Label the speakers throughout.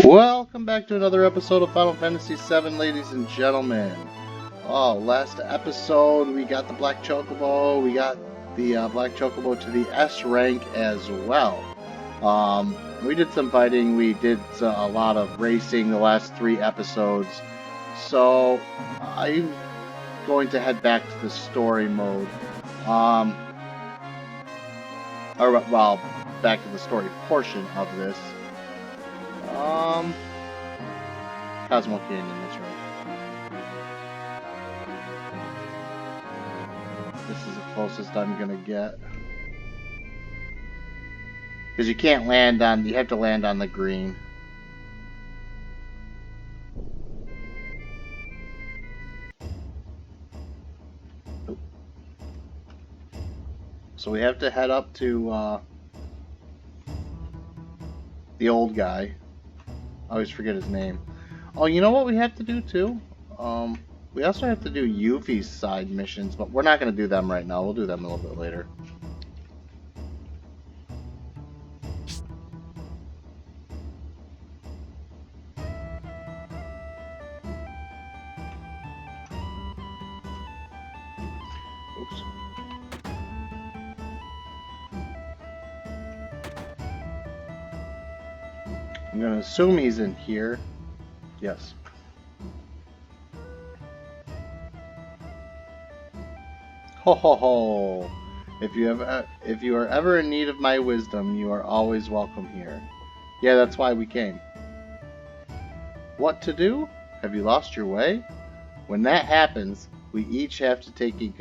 Speaker 1: Welcome back to another episode of Final Fantasy VII, ladies and gentlemen. Oh, last episode we got the Black Chocobo. We got the Black Chocobo to the S rank as well. We did some fighting. We did a lot of racing the last 3 episodes. So I'm going to head back to the story mode. Back to the story portion of this. Cosmo Canyon, that's right. This is the closest I'm gonna get. Because you can't land on, you have to land on the green. So we have to head up to the old guy. I always forget his name. Oh, you know what we have to do too? We also have to do Yuffie's side missions, but we're not going to do them right now. We'll do them a little bit later. Oops. I'm going to assume he's in here. Yes. Ho ho ho! If you are ever in need of my wisdom, you are always welcome here. Yeah, that's why we came. What to do? Have you lost your way? When that happens, we each have to take a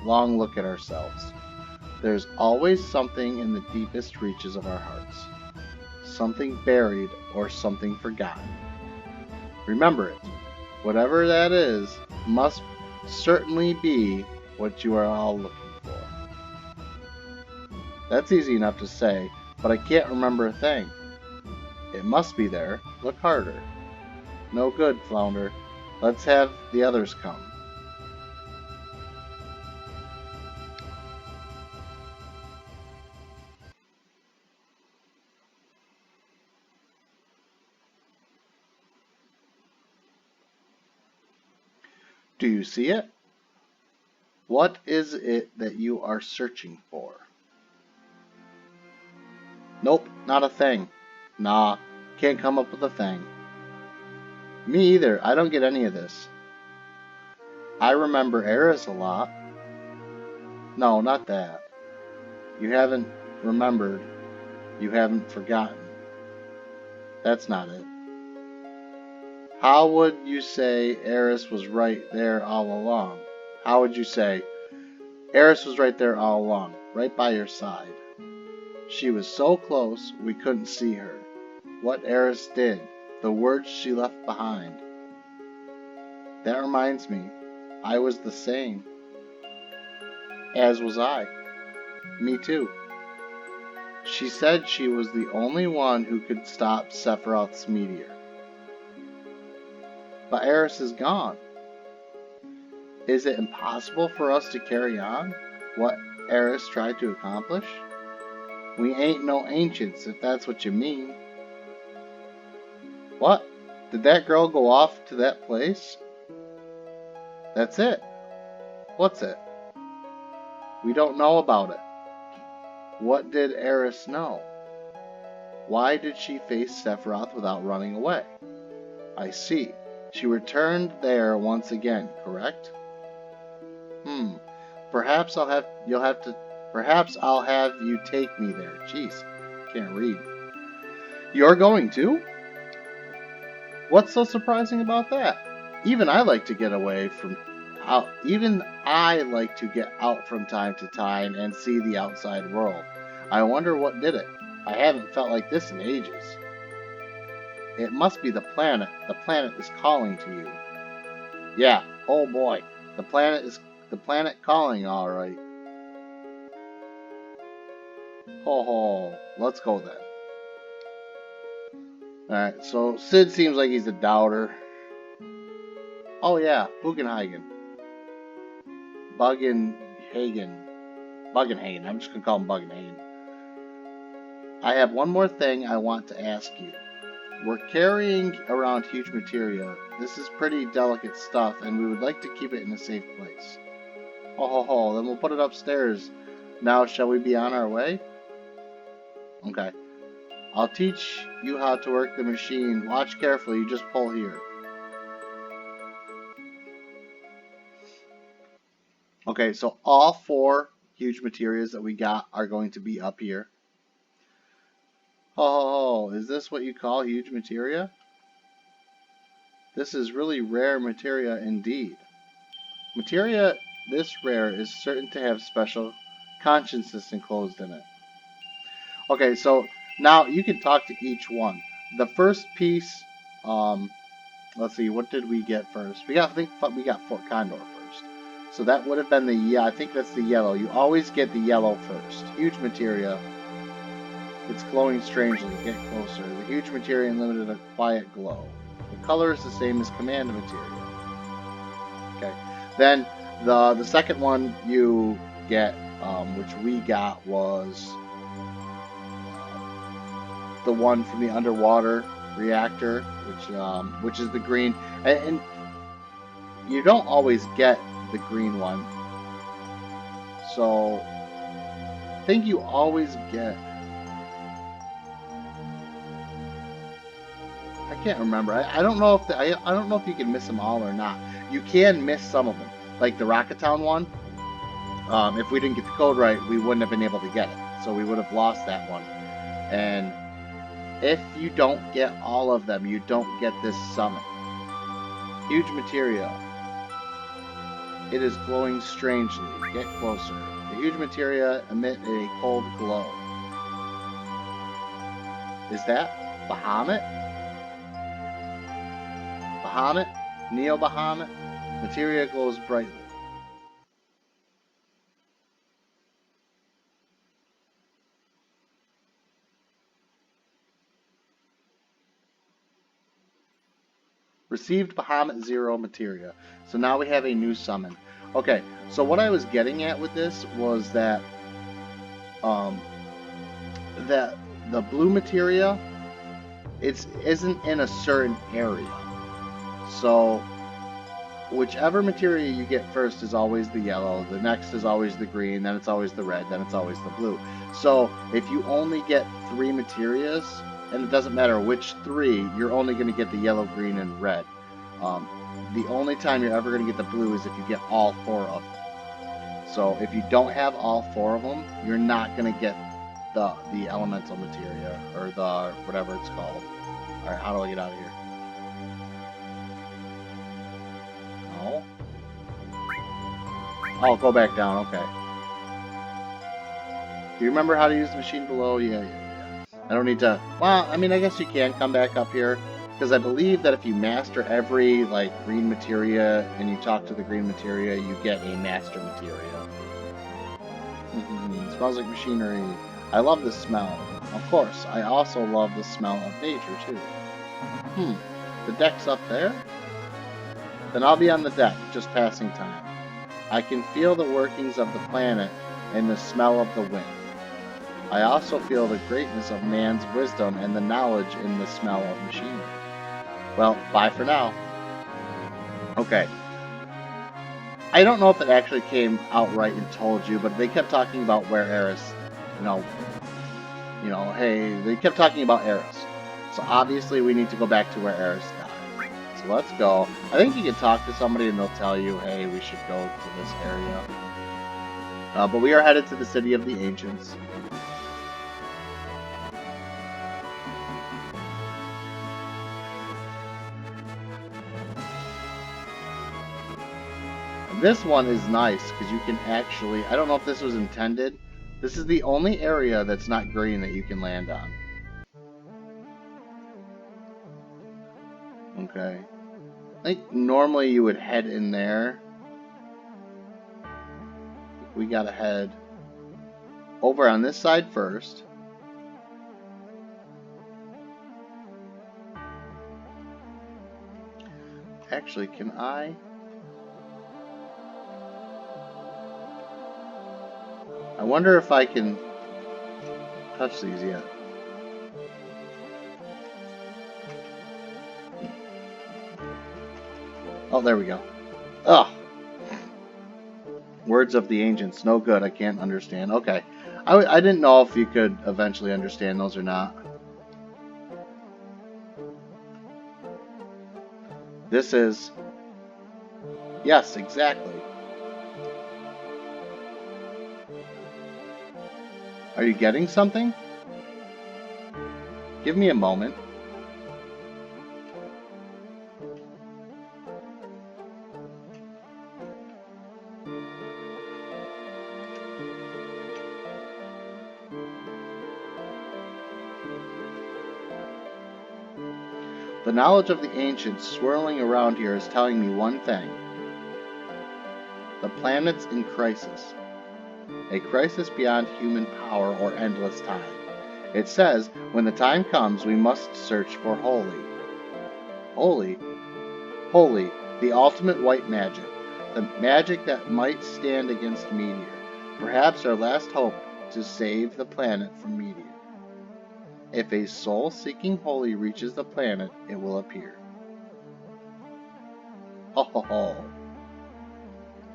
Speaker 1: long look at ourselves. There's always something in the deepest reaches of our hearts. Something buried or something forgotten. Remember it. Whatever that is, must certainly be what you are all looking for. That's easy enough to say, but I can't remember a thing. It must be there. Look harder. No good, Flounder. Let's have the others come. Do you see it? What is it that you are searching for? Nope, not a thing. Nah, can't come up with a thing. Me either, I don't get any of this. I remember Eris a lot. No, not that. You haven't remembered. You haven't forgotten. That's not it. How would you say Eris was right there all along? How would you say Eris was right there all along, right by your side? She was so close we couldn't see her. What Eris did, the words she left behind. That reminds me, I was the same. As was I. Me too. She said she was the only one who could stop Sephiroth's meteor. But Eris is gone. Is it impossible for us to carry on what Eris tried to accomplish? We ain't no ancients, if that's what you mean. What? Did that girl go off to that place? That's it. What's it? We don't know about it. What did Eris know? Why did she face Sephiroth without running away? I see. She returned there once again, correct? Perhaps I'll have you take me there. Jeez, can't read. You're going to? What's so surprising about that? Even I like to get out from time to time and see the outside world. I wonder what did it. I haven't felt like this in ages. It must be the planet. The planet is calling to you. Yeah, oh boy. The planet calling, all right. Ho ho. Let's go then. Alright, so Sid seems like he's a doubter. Oh yeah, Bugenhagen. Bugenhagen. I'm just gonna call him Bugenhagen. I have one more thing I want to ask you. we're carrying around huge materia. This is pretty delicate stuff, and we would like to keep it in a safe place. Ho ho ho, then we'll put it upstairs. Now, shall we be on our way? Okay. I'll teach you how to work the machine. Watch carefully, you just pull here. Okay, so all 4 huge materials that we got are going to be up here. Oh, is this what you call huge materia? This is really rare materia indeed. Materia this rare is certain to have special consciousness enclosed in it. Okay, so now you can talk to each one. The first piece, let's see, what did we get first? I think we got Fort Condor first. So that would have been the, yeah, I think that's the yellow. You always get the yellow first. Huge materia. It's glowing strangely. Get closer. The huge materia limited a quiet glow. The color is the same as command materia. Okay. Then the second one you get, which we got, was the one from the underwater reactor, which is the green. And you don't always get the green one. So I think you always get. I can't remember. I don't know if I don't know if you can miss them all or not. You can miss some of them, like the Rocketown one. If we didn't get the code right, we wouldn't have been able to get it, so we would have lost that one. And if you don't get all of them, you don't get this summon. Huge materia. It is glowing strangely. Get closer. The huge materia emit a cold glow. Is that Bahamut? Bahamut? Neo Bahamut? Materia glows brightly. Received Bahamut 0 materia. So now we have a new summon. Okay, so what I was getting at with this was that that the blue materia isn't in a certain area. So whichever materia you get first is always the yellow, the next is always the green, then it's always the red, then it's always the blue. So if you only get 3 materias, and it doesn't matter which 3, you're only going to get the yellow, green, and red. The only time you're ever going to get the blue is if you get all 4 of them. So if you don't have all 4 of them, you're not going to get the elemental materia, or the whatever it's called. Alright, how do I get out of here? No? Oh, go back down, okay. Do you remember how to use the machine below? Yeah. I don't need to... Well, I mean, I guess you can come back up here, because I believe that if you master every, like, green materia, and you talk to the green materia, you get a master materia. It smells like machinery. I love the smell. Of course, I also love the smell of nature, too. The deck's up there? Then I'll be on the deck, just passing time. I can feel the workings of the planet and the smell of the wind. I also feel the greatness of man's wisdom and the knowledge in the smell of machinery. Well, bye for now. Okay. I don't know if it actually came out right and told you, but they kept talking about where Eris, hey, they kept talking about Eris. So obviously we need to go back to where Eris died. So let's go. I think you can talk to somebody and they'll tell you, hey, we should go to this area. But we are headed to the City of the Ancients. This one is nice because you can actually, I don't know if this was intended, this is the only area that's not green that you can land on. Okay. I think normally you would head in there. We gotta head over on this side first. Actually, can I? I wonder if I can touch these yet. Oh, there we go. Ugh. Words of the ancients, no good, I can't understand. Okay. I didn't know if you could eventually understand those or not. This is... Yes, exactly. Are you getting something? Give me a moment. The knowledge of the ancients swirling around here is telling me one thing. The planet's in crisis. A crisis beyond human power or endless time. It says, when the time comes, we must search for holy. Holy? Holy, the ultimate white magic. The magic that might stand against meteor. Perhaps our last hope to save the planet from meteor. If a soul-seeking holy reaches the planet, it will appear. Ho ho ho.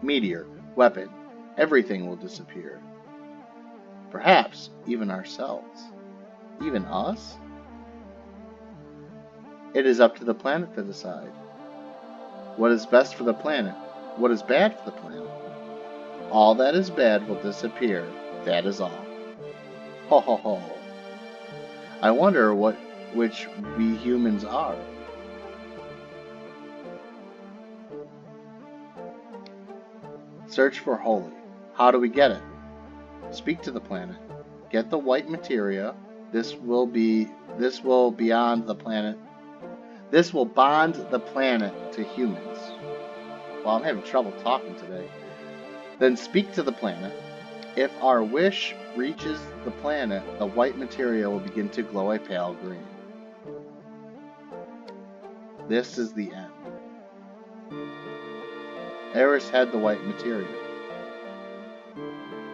Speaker 1: Meteor, weapon, everything will disappear. Perhaps even ourselves. Even us? It is up to the planet to decide. What is best for the planet? What is bad for the planet? All that is bad will disappear. That is all. Ho ho ho. I wonder which we humans are. Search for holy. How do we get it? Speak to the planet. Get the white materia. This will beyond the planet. This will bond the planet to humans. Well, I'm having trouble talking today. Then speak to the planet. If our wish reaches the planet, the white materia will begin to glow a pale green. This is the end. Eris had the white materia.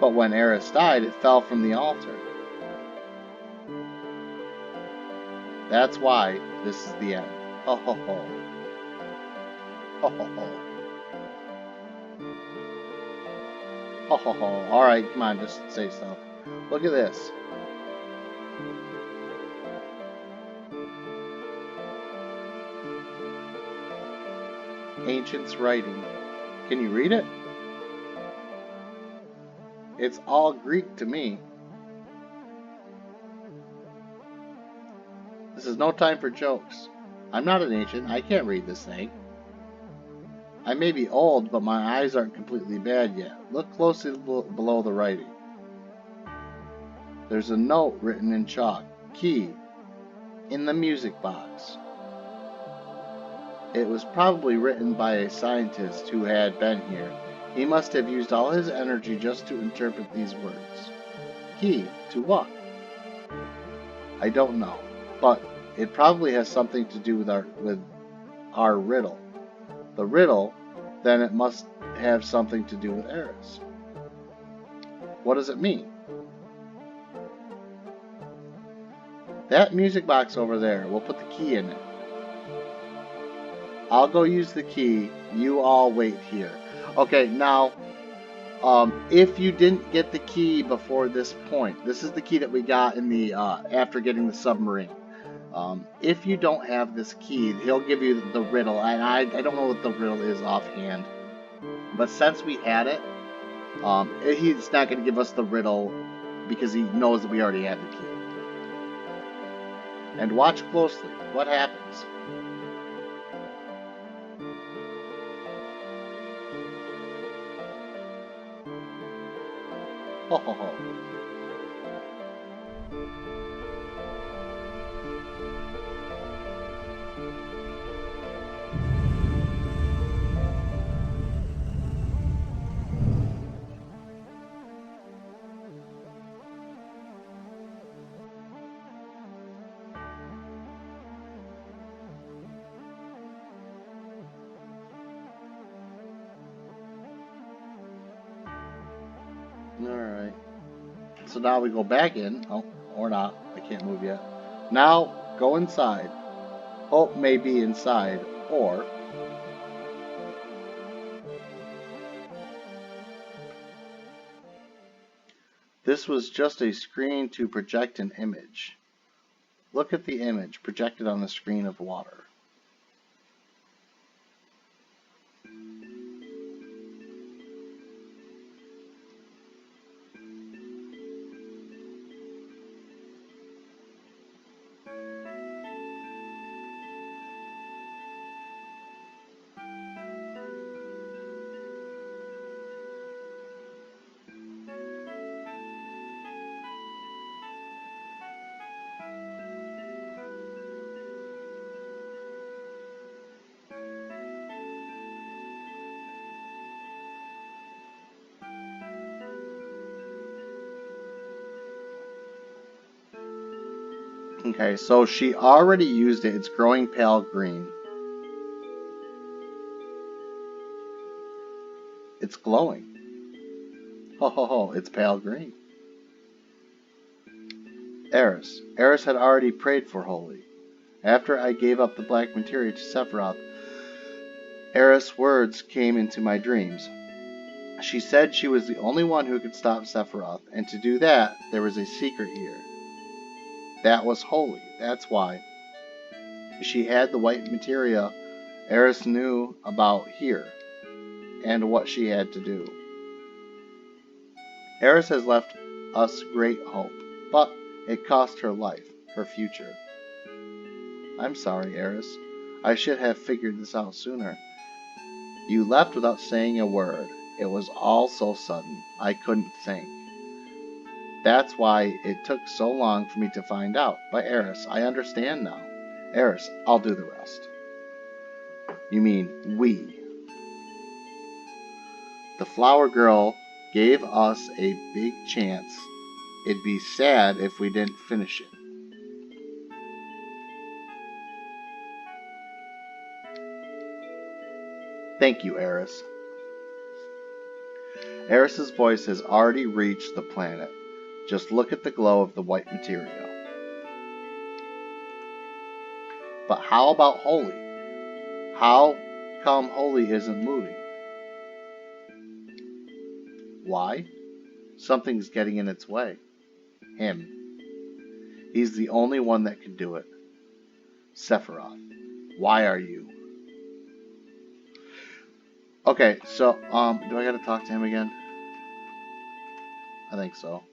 Speaker 1: But when Eris died, it fell from the altar. That's why this is the end. Ho ho ho. Ho ho ho. Ho ho ho. Alright, come on, just say stuff. Look at this. Ancients writing. Can you read it? It's all Greek to me. This is no time for jokes. I'm not an ancient. I can't read this thing. I may be old, but my eyes aren't completely bad yet. Look closely below the writing. There's a note written in chalk. Key. In the music box. It was probably written by a scientist who had been here. He must have used all his energy just to interpret these words. Key to what? I don't know, but it probably has something to do with our riddle. The riddle, then it must have something to do with Eris. What does it mean? That music box over there, we'll put the key in it. I'll go use the key. You all wait here. Okay, now, if you didn't get the key before this point, this is the key that we got in the after getting the submarine. If you don't have this key, he'll give you the riddle, and I don't know what the riddle is offhand. But since we had it, he's not going to give us the riddle because he knows that we already have the key. And watch closely. What happens? Ho ho ho. Alright. So now we go back in. Oh, or not. I can't move yet. Now, go inside. Hope may be inside. Or, This was just a screen to project an image. Look at the image projected on the screen of water. Okay, so she already used it. It's growing pale green. It's glowing. Ho ho ho, it's pale green. Eris. Eris had already prayed for Holy. After I gave up the black materia to Sephiroth, Eris' words came into my dreams. She said she was the only one who could stop Sephiroth, and to do that, there was a secret here. That was Holy. That's why. She had the white materia Eris knew about here, and what she had to do. Eris has left us great hope, but it cost her life, her future. I'm sorry, Eris. I should have figured this out sooner. You left without saying a word. It was all so sudden. I couldn't think. That's why it took so long for me to find out. But Eris, I understand now. Eris, I'll do the rest. You mean we. The Flower Girl gave us a big chance. It'd be sad if we didn't finish it. Thank you, Eris. Eris's voice has already reached the planet. Just look at the glow of the white materia. But how about Holy? How come Holy isn't moving? Why? Something's getting in its way. Him. He's the only one that can do it. Sephiroth, why are you? Okay, so, do I gotta talk to him again? I think so.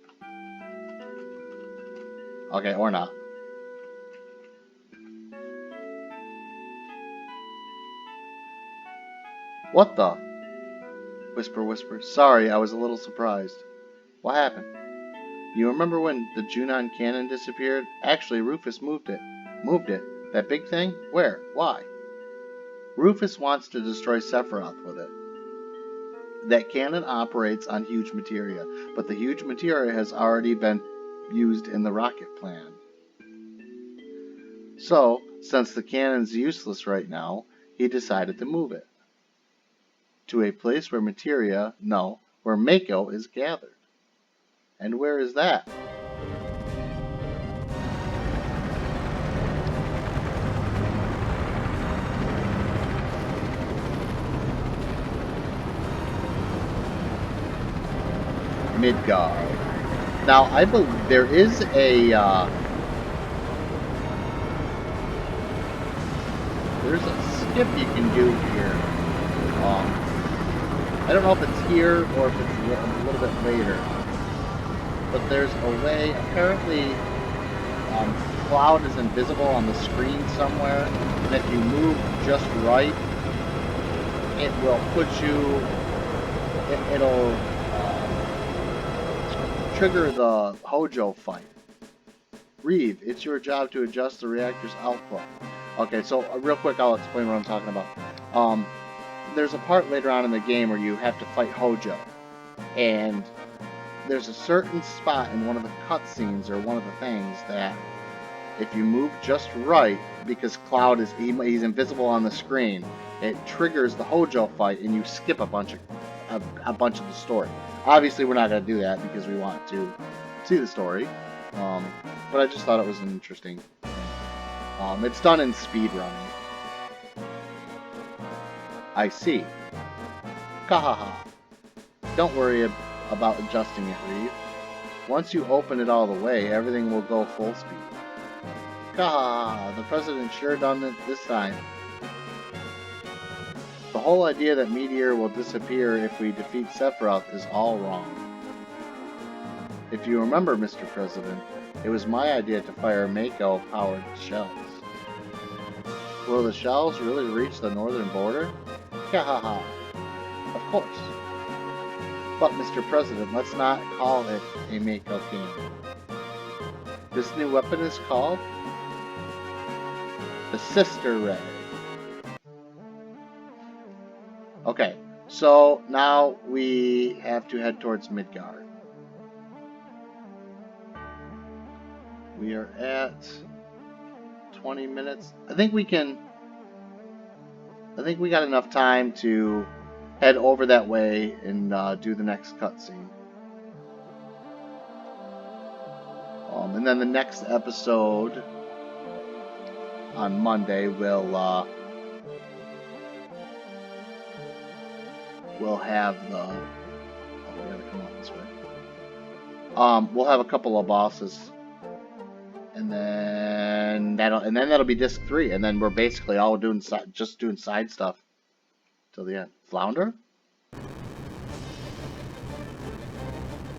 Speaker 1: Okay, or not. What the? Whisper, whisper. Sorry, I was a little surprised. What happened? You remember when the Junon cannon disappeared? Actually, Rufus moved it. Moved it? That big thing? Where? Why? Rufus wants to destroy Sephiroth with it. That cannon operates on huge materia, but the huge materia has already been used in the rocket plan. So, since the cannon's useless right now, he decided to move it to a place where where Mako is gathered. And where is that? Midgard. Now, I believe there is there's a skip you can do here. I don't know if it's here or if it's a little bit later, but there's a way. Apparently, Cloud is invisible on the screen somewhere, and if you move just right, it will put you. It'll trigger the Hojo fight. Reeve, it's your job to adjust the reactor's output. Okay, so real quick, I'll explain what I'm talking about. There's a part later on in the game where you have to fight Hojo, and there's a certain spot in one of the cutscenes or one of the things that if you move just right, because Cloud is he's invisible on the screen, it triggers the Hojo fight, and you skip a bunch of the story. Obviously, we're not going to do that because we want to see the story, but I just thought it was an interesting. It's done in speedrunning. I see. Kahaha. Don't worry about adjusting it, Reeve. Once you open it all the way, everything will go full speed. Gah! The President sure done it this time. The whole idea that Meteor will disappear if we defeat Sephiroth is all wrong. If you remember, Mr. President, it was my idea to fire Mako-powered shells. Will the shells really reach the northern border? Gahaha! Of course. But, Mr. President, let's not call it a Mako cannon. This new weapon is called the Sister Ray. Okay, so now we have to head towards Midgard. We are at 20 minutes. I think we got enough time to head over that way and do the next cutscene. And then the next episode on Monday we'll have the. Oh, we gotta come out this way. We'll have a couple of bosses. And then that'll be disc 3, and then we're basically all just doing side stuff till the end. Flounder?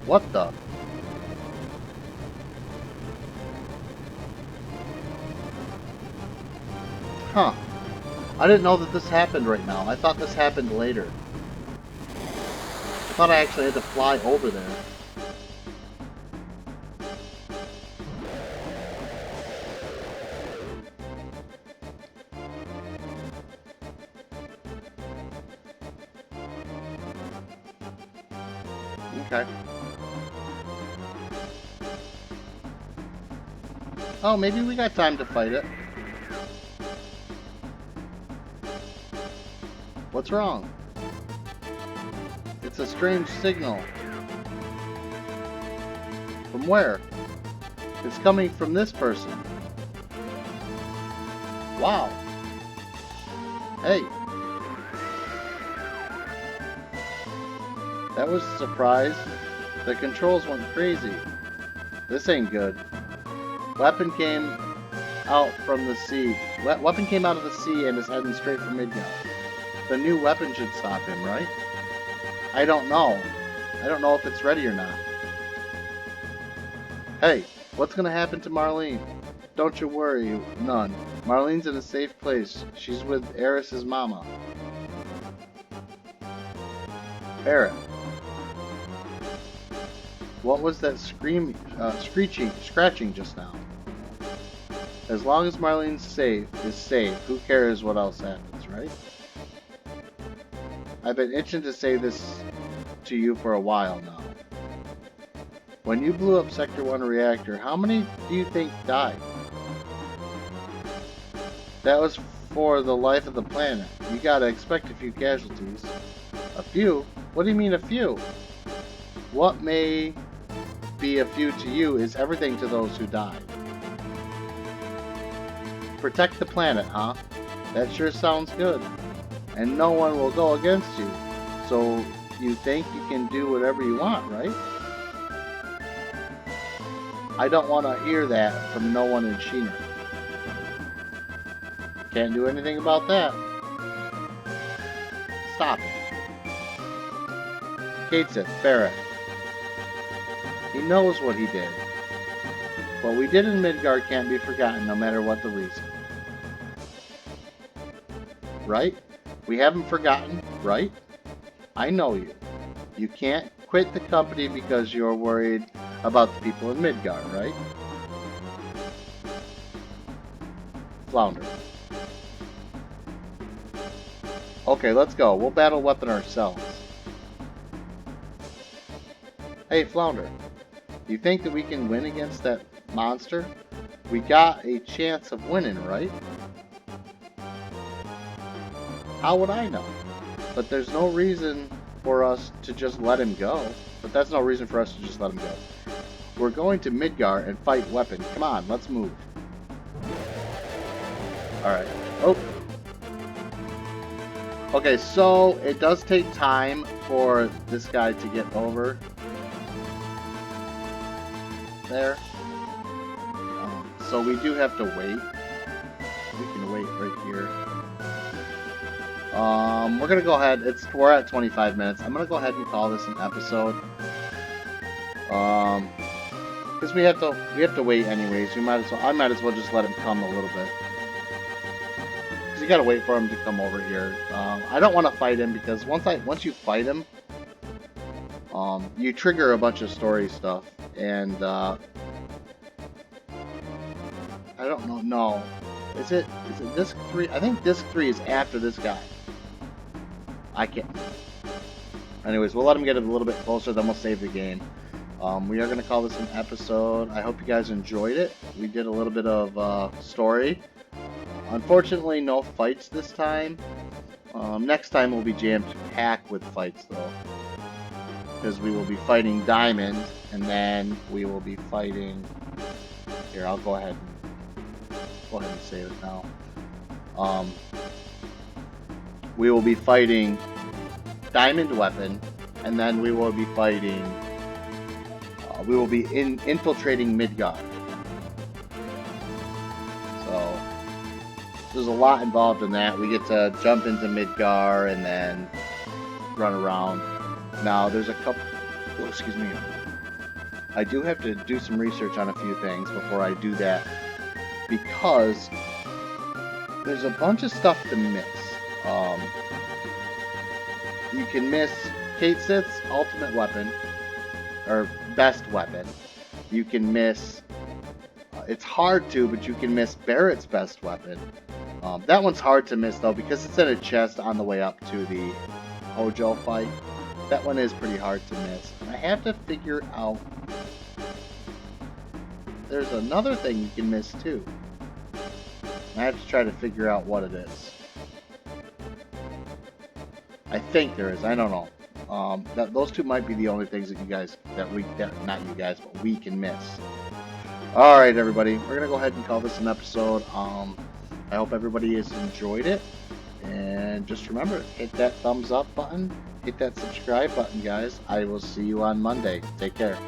Speaker 1: What the? Huh. I didn't know that this happened right now. I thought this happened later. I thought I actually had to fly over there. Okay. Oh, maybe we got time to fight it. What's wrong? It's a strange signal. From where? It's coming from this person. Wow. Hey. That was a surprise. The controls went crazy. This ain't good. Weapon came out from the sea. Weapon came out of the sea and is heading straight for Midgard. The new weapon should stop him, right? I don't know. I don't know if it's ready or not. Hey, what's gonna happen to Marlene? Don't you worry, none. Marlene's in a safe place. She's with Aeris's mama. Barrett. What was that scratching just now? As long as Marlene's safe, who cares what else happens, right? I've been itching to say this to you for a while now. When you blew up Sector 1 reactor, how many do you think died? That was for the life of the planet. You gotta expect a few casualties. A few? What do you mean a few? What may be a few to you is everything to those who died. Protect the planet, huh? That sure sounds good. And no one will go against you. So you think you can do whatever you want, right? I don't want to hear that from no one in Sheena. Can't do anything about that. Stop it. Kate said, Barrett. He knows what he did. What we did in Midgard can't be forgotten no matter what the reason. Right? We haven't forgotten, right? I know you. You can't quit the company because you're worried about the people in Midgard, right? Flounder. Okay, let's go. We'll battle weapon ourselves. Hey, Flounder. You think that we can win against that monster? We got a chance of winning, right? How would I know? But there's no reason for us to just let him go. But that's no reason for us to just let him go. We're going to Midgard and fight weapon. Come on, let's move. Alright. Oh. Okay, so it does take time for this guy to get over. there. So we do have to wait. We can wait right here. We're gonna go ahead. We're at 25 minutes. I'm gonna go ahead and call this an episode. Because we have to wait anyways. I might as well just let him come a little bit. Because you gotta wait for him to come over here. I don't want to fight him because once you fight him, you trigger a bunch of story stuff, and I don't know. No, is it disc 3? I think disc 3 is after this guy. I can't. Anyways, we'll let him get a little bit closer, then we'll save the game. We are going to call this an episode. I hope you guys enjoyed it. We did a little bit of story. Unfortunately, no fights this time. Next time we'll be jam-packed with fights, though. Because we will be fighting Diamond, and then we will be fighting... Here, I'll go ahead and save it now. We will be fighting Diamond Weapon, and then we will be fighting... we will be infiltrating Midgard. So, there's a lot involved in that. We get to jump into Midgard and then run around. Now, there's a couple... Oh, excuse me. I do have to do some research on a few things before I do that, because there's a bunch of stuff to miss. You can miss Kate Sith's ultimate weapon, or best weapon. You can miss... it's hard to, but you can miss Barrett's best weapon. That one's hard to miss, though, because it's in a chest on the way up to the Hojo fight. That one is pretty hard to miss. And I have to figure out... There's another thing you can miss, too. I have to try to figure out what it is. I think there is. I don't know. Those two might be the only things that not you guys, but we can miss. Alright, everybody. We're going to go ahead and call this an episode. I hope everybody has enjoyed it. And just remember, hit that thumbs up button. Hit that subscribe button, guys. I will see you on Monday. Take care.